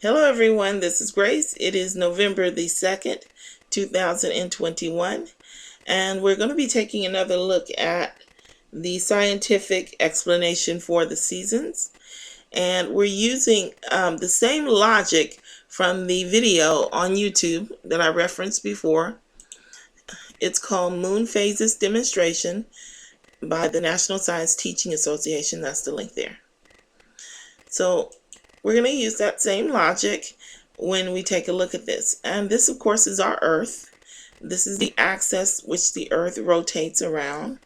Hello everyone, this is Grace. It is November the 2nd, 2021, and we're going to be taking another look at the scientific explanation for the seasons. And we're using the same logic from the video on YouTube that I referenced before. It's called Moon Phases Demonstration by the National Science Teaching Association. That's the link there. So we're going to use that same logic when we take a look at this. And this, of course, is our Earth. This is the axis which the Earth rotates around.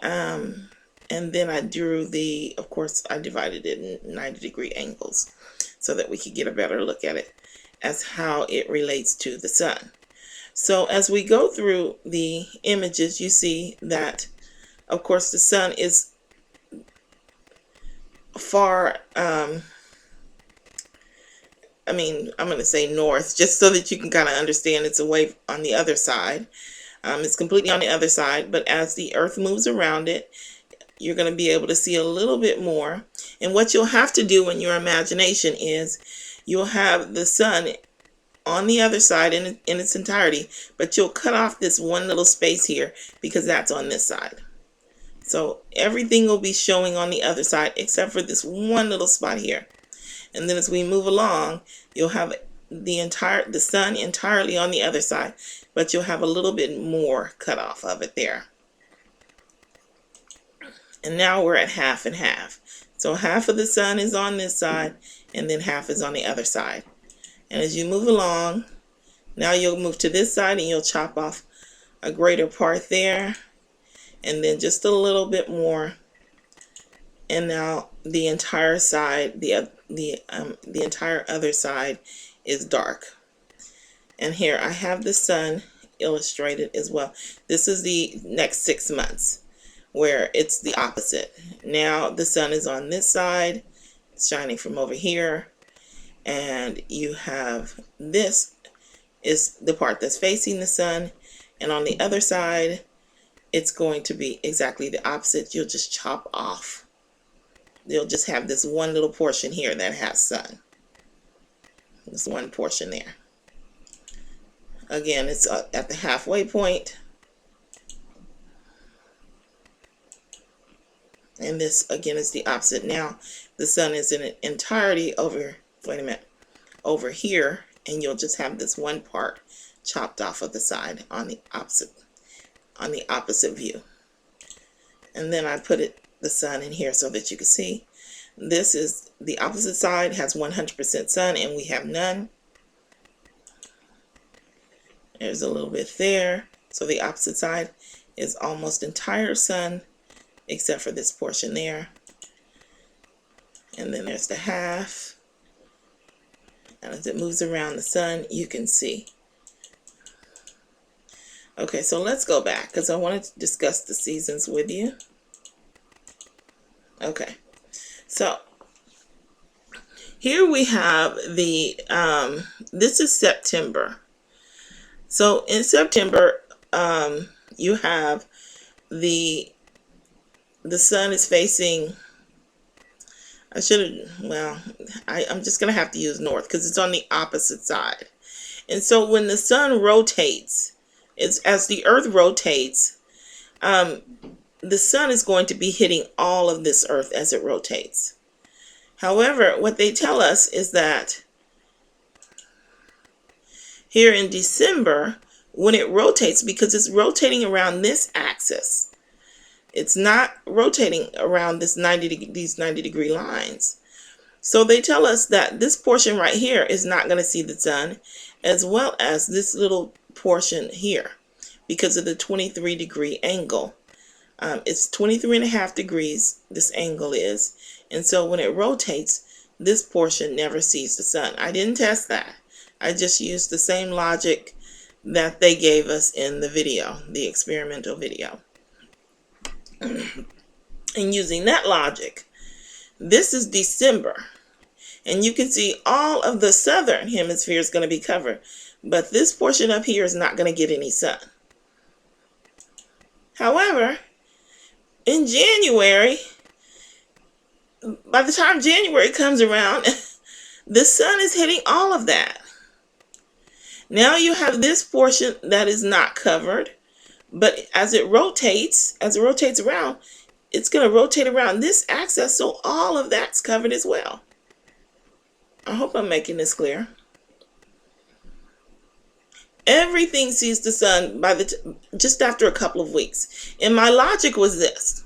And then I drew of course, I divided it in 90-degree angles so that we could get a better look at it as how it relates to the sun. So as we go through the images, you see that, of course, the sun is far, I'm going to say north, just so that you can kind of understand it's away on the other side. It's completely on the other side, but as the Earth moves around it, you're going to be able to see a little bit more. And what you'll have to do in your imagination is you'll have the sun on the other side in its entirety, but you'll cut off this one little space here because that's on this side. So everything will be showing on the other side except for this one little spot here. And then as we move along, you'll have the sun entirely on the other side, but you'll have a little bit more cut off of it there. And now we're at half and half. So half of the sun is on this side, and then half is on the other side. And as you move along, now you'll move to this side and you'll chop off a greater part there, and then just a little bit more. And now the entire side, the entire other side is dark. And here I have the sun illustrated as well. This is the next 6 months where it's the opposite. Now the sun is on this side, it's shining from over here, and you have this is the part that's facing the sun, and on the other side it's going to be exactly the opposite. You'll just chop off. You'll just have this one little portion here that has sun. This one portion there. Again, it's at the halfway point. And this, again, is the opposite. Now, the sun is in its entirety over here, and you'll just have this one part chopped off of the side on the opposite view. And then I put the sun in here so that you can see. This is the opposite side, has 100% sun, and we have none. There's a little bit there. So the opposite side is almost entire sun, except for this portion there. And then there's the half. And as it moves around the sun, you can see. Okay, so let's go back because I wanted to discuss the seasons with you. Okay, so here we have this is September. So in September, you have the sun is facing, I'm just going to have to use north because it's on the opposite side. And so when the sun rotates, as the Earth rotates, the sun is going to be hitting all of this Earth as it rotates. However, what they tell us is that here in December, when it rotates, because it's rotating around this axis, it's not rotating around these 90-degree lines. So they tell us that this portion right here is not going to see the sun, as well as this little portion here, because of the 23-degree angle. It's 23.5 degrees, this angle is. And so when it rotates, this portion never sees the sun. I didn't test that. I just used the same logic that they gave us in the video, the experimental video. And using that logic, this is December. And you can see all of the southern hemisphere is going to be covered. But this portion up here is not going to get any sun. However, in January, by the time January comes around, The sun is hitting all of that. Now you have this portion that is not covered, but as it rotates around, it's going to rotate around this axis, so all of that's covered as well. I hope I'm making this clear. Everything sees the sun just after a couple of weeks. And my logic was this.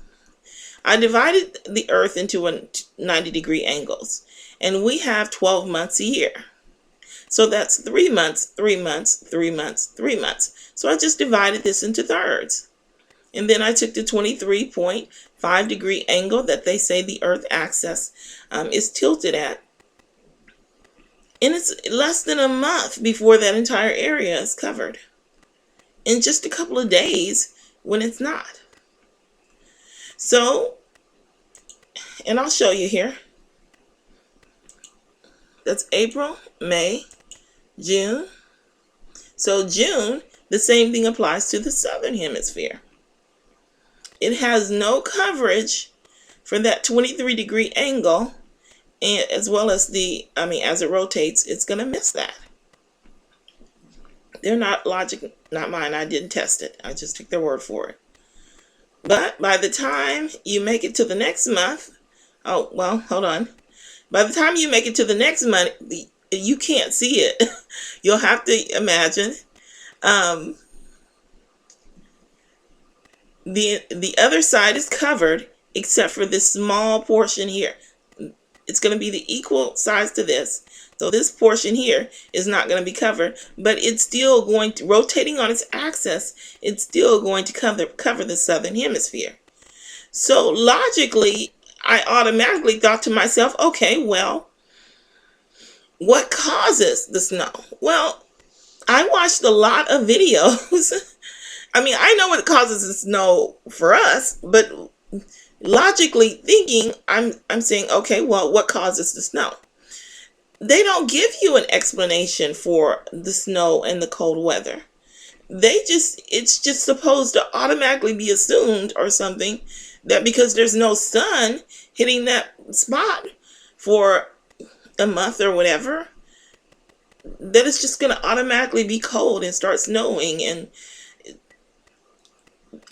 I divided the earth into 90-degree angles, and we have 12 months a year. So that's 3 months, 3 months, 3 months, 3 months. So I just divided this into thirds. And then I took the 23.5-degree angle that they say the earth axis is tilted at. And it's less than a month before that entire area is covered. In just a couple of days when it's not. So, and I'll show you here. That's April, May, June. So June, the same thing applies to the southern hemisphere. It has no coverage for that 23-degree angle, and as well as as it rotates, it's going to miss that. They're not logic, not mine. I didn't test it. I just took their word for it. But by the time you make it to the next month, oh, well, hold on. By the time you make it to the next month, you can't see it. You'll have to imagine. The other side is covered except for this small portion here. It's going to be the equal size to this. So this portion here is not going to be covered, but it's still going to, rotating on its axis, it's still going to cover the southern hemisphere. So logically, I automatically thought to myself, okay, well, what causes the snow? Well, I watched a lot of videos. I know what causes the snow for us, but logically thinking, I'm saying, okay, well, what causes the snow? They don't give you an explanation for the snow and the cold weather. It's just supposed to automatically be assumed or something that because there's no sun hitting that spot for a month or whatever, that it's just going to automatically be cold and start snowing. And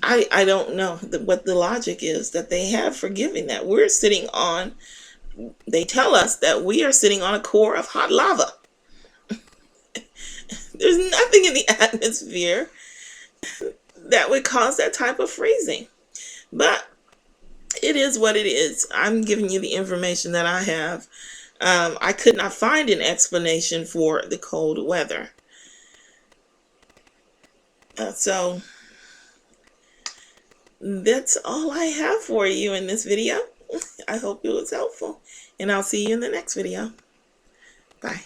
I don't know what the logic is that they have for giving that. They tell us that we are sitting on a core of hot lava. There's nothing in the atmosphere that would cause that type of freezing. But it is what it is. I'm giving you the information that I have. I could not find an explanation for the cold weather. So that's all I have for you in this video. I hope it was helpful, and I'll see you in the next video. Bye.